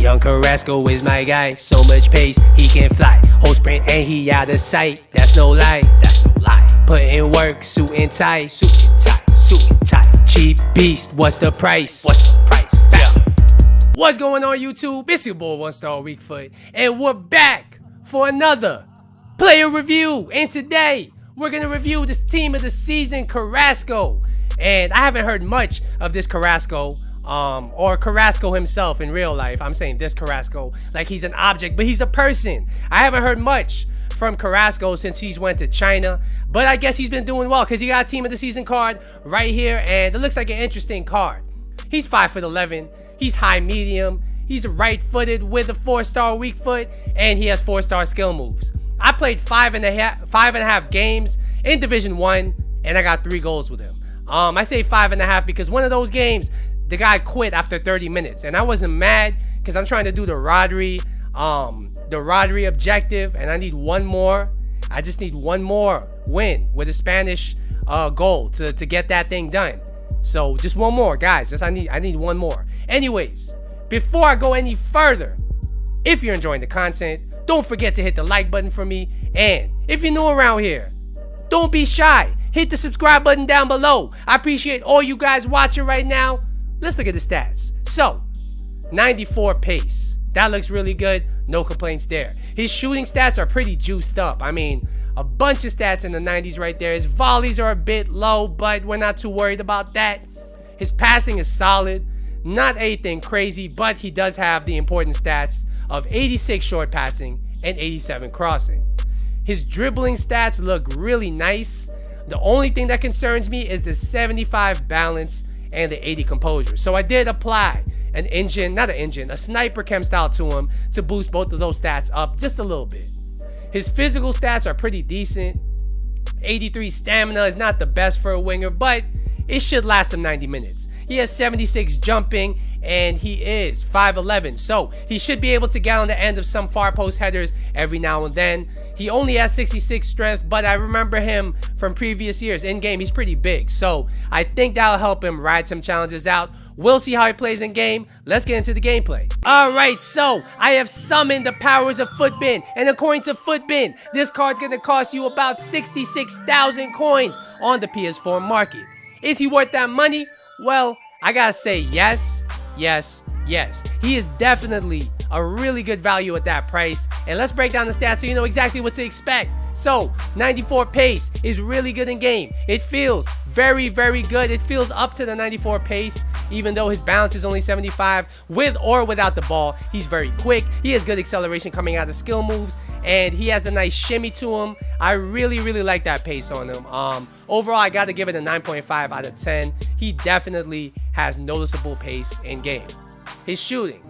Young Carrasco is my guy, so much pace, he can fly. Whole sprint and he out of sight, that's no lie, that's no lie. Put in work, suit and tie, suit and tie, suit and tie. Cheap beast, what's the price? What's the price? Yeah. What's going on YouTube? It's your boy 1Star Weakfoot, and we're back for another player review. And today, we're gonna review this team of the season, Carrasco. And I haven't heard much of this Carrasco, or Carrasco himself in real life. I'm saying this Carrasco like he's an object, but he's a person. I haven't heard much from Carrasco since he's went to China, but I guess he's been doing well because he got a team of the season card right here, and it looks like an interesting card. He's 5'11", he's high medium, he's right-footed with a 4-star weak foot, and he has 4-star skill moves. I played five and a half games in Division 1, and I got 3 goals with him. I say 5.5 because one of those games, the guy quit after 30 minutes, and I wasn't mad because I'm trying to do the Rodri objective, and I need one more. I just need one more win with a Spanish goal to get that thing done. So just one more, guys. I need one more. Anyways, before I go any further, if you're enjoying the content, don't forget to hit the like button for me, and if you're new around here, don't be shy. Hit the subscribe button down below. I appreciate all you guys watching right now. Let's look at the stats. So, 94 pace. That looks really good. No complaints there. His shooting stats are pretty juiced up. I mean, a bunch of stats in the 90s right there. His volleys are a bit low, but we're not too worried about that. His passing is solid. Not anything crazy, but he does have the important stats of 86 short passing and 87 crossing. His dribbling stats look really nice. The only thing that concerns me is the 75 balance and the 80 composure. So I did apply a sniper chem style to him to boost both of those stats up just a little bit. His physical stats are pretty decent. 83 stamina is not the best for a winger, but it should last him 90 minutes. He has 76 jumping, and he is 5'11", so he should be able to get on the end of some far post headers every now and then. He only has 66 strength, but I remember him from previous years. In game, he's pretty big, so I think that'll help him ride some challenges out. We'll see how he plays in game. Let's get into the gameplay. Alright, so I have summoned the powers of Footbin, and according to Footbin, this card's gonna cost you about 66,000 coins on the PS4 market. Is he worth that money? Well, I gotta say yes, yes, yes. He is definitely a really good value at that price. And let's break down the stats so you know exactly what to expect. So 94 pace is really good in game. It feels very, very good. It feels up to the 94 pace, even though his balance is only 75 with or without the ball. He's very quick. He has good acceleration coming out of skill moves, and he has a nice shimmy to him. I really, really like that pace on him. Overall, I got to give it a 9.5 out of 10. He definitely has noticeable pace in game. His shooting.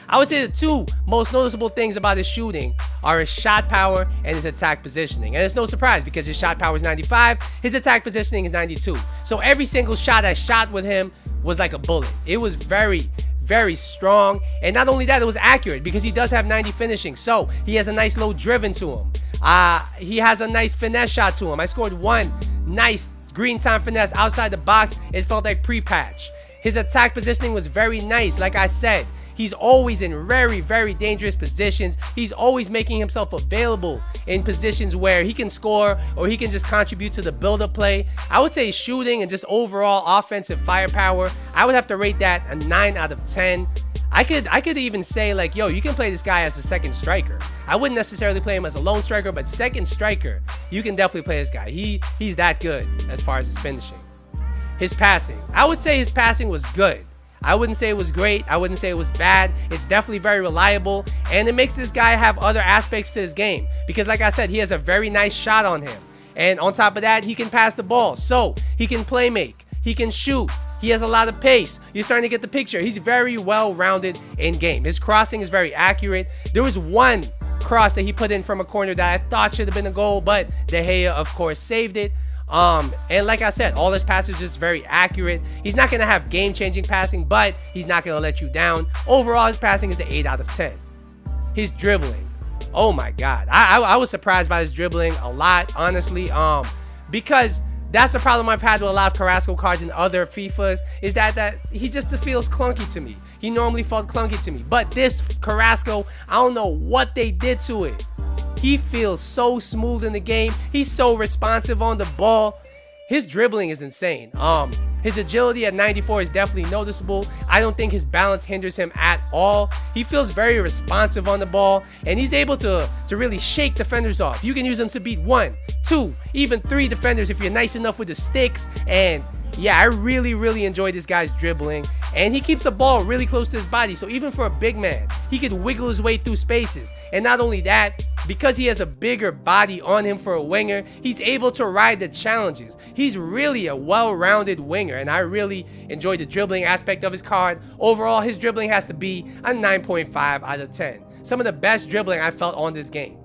I would say the two most noticeable things about his shooting are his shot power and his attack positioning. And it's no surprise because his shot power is 95, his attack positioning is 92. So every single shot I shot with him was like a bullet. It was very, very strong. And not only that, it was accurate because he does have 90 finishing. So he has a nice low driven to him. He has a nice finesse shot to him. I scored one nice green time finesse outside the box. It felt like pre-patch. His attack positioning was very nice. Like I said, he's always in very, very dangerous positions. He's always making himself available in positions where he can score or he can just contribute to the build-up play. I would say shooting and just overall offensive firepower, I would have to rate that a 9 out of 10. I could even say, like, yo, you can play this guy as a second striker. I wouldn't necessarily play him as a lone striker, but second striker, you can definitely play this guy. He's that good as far as his finishing. His passing. I would say his passing was good. I wouldn't say it was great. I wouldn't say it was bad. It's definitely very reliable, and it makes this guy have other aspects to his game because, like I said, he has a very nice shot on him, and on top of that, he can pass the ball, so he can play make, he can shoot, he has a lot of pace. You're starting to get the picture. He's very well-rounded in game. His crossing is very accurate. There was one cross that he put in from a corner that I thought should have been a goal, but De Gea, of course, saved it. And like I said, all his passes are just very accurate. He's not going to have game-changing passing, but he's not going to let you down. Overall, his passing is an 8 out of 10. His dribbling. Oh my God. I was surprised by his dribbling a lot, honestly, because That's the problem I've had with a lot of Carrasco cards in other FIFAs, is that he just feels clunky to me. He normally felt clunky to me. But this Carrasco, I don't know what they did to it. He feels so smooth in the game. He's so responsive on the ball. His dribbling is insane. His agility at 94 is definitely noticeable. I don't think his balance hinders him at all. He feels very responsive on the ball, and he's able to really shake defenders off. You can use him to beat 1, 2, even 3 defenders if you're nice enough with the sticks. And yeah, I really enjoy this guy's dribbling, and he keeps the ball really close to his body. So even for a big man, he could wiggle his way through spaces. And not only that, because he has a bigger body on him for a winger, he's able to ride the challenges. He's really a well-rounded winger, and I really enjoy the dribbling aspect of his card. Overall, his dribbling has to be a 9.5 out of 10. Some of the best dribbling I felt on this game.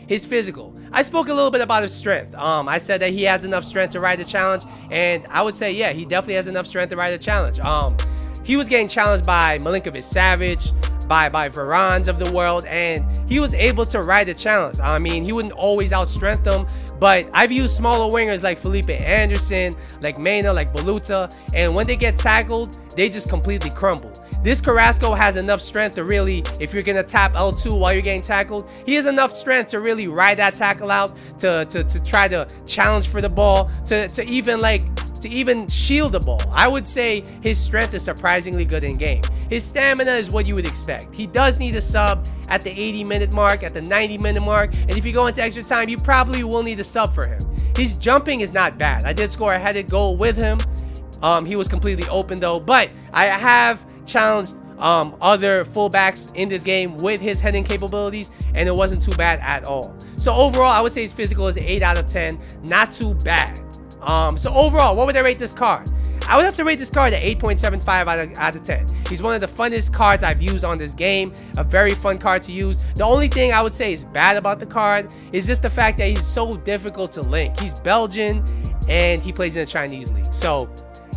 His physical. I spoke a little bit about his strength. I said that he has enough strength to ride the challenge, and I would say, yeah, he definitely has enough strength to ride the challenge. He was getting challenged by Milinkovic-Savic, by Varans of the world, and he was able to ride the challenge. I mean, he wouldn't always outstrength them, but I've used smaller wingers like Felipe Anderson, like Mena, like Baluta, and when they get tackled, they just completely crumble. This Carrasco has enough strength to really, if you're going to tap L2 while you're getting tackled, he has enough strength to really ride that tackle out, to try to challenge for the ball, to even shield the ball. I would say his strength is surprisingly good in game. His stamina is what you would expect. He does need a sub at the 80-minute mark, at the 90-minute mark, and if you go into extra time, you probably will need a sub for him. His jumping is not bad. I did score a headed goal with him. He was completely open though, but I have challenged other fullbacks in this game with his heading capabilities, and it wasn't too bad at all. So overall, I would say his physical is an 8 out of 10. Not too bad. So overall, what would I rate this card? I would have to rate this card at 8.75 out of 10. He's one of the funnest cards I've used on this game. A very fun card to use. The only thing I would say is bad about the card is just the fact that he's so difficult to link. He's Belgian, and he plays in the Chinese league. So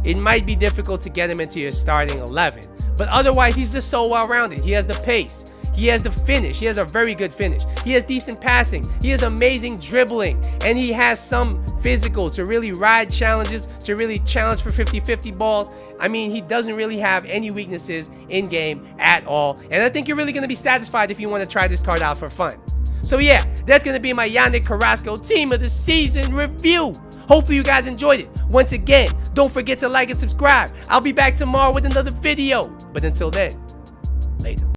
it might be difficult to get him into your starting 11. But otherwise, he's just so well-rounded. He has the pace. He has the finish. He has a very good finish. He has decent passing. He has amazing dribbling. And he has some physical to really ride challenges, to really challenge for 50-50 balls. I mean, he doesn't really have any weaknesses in game at all. And I think you're really going to be satisfied if you want to try this card out for fun. So yeah, that's going to be my Yannick Carrasco Team of the Season review. Hopefully you guys enjoyed it. Once again, don't forget to like and subscribe. I'll be back tomorrow with another video. But until then, later.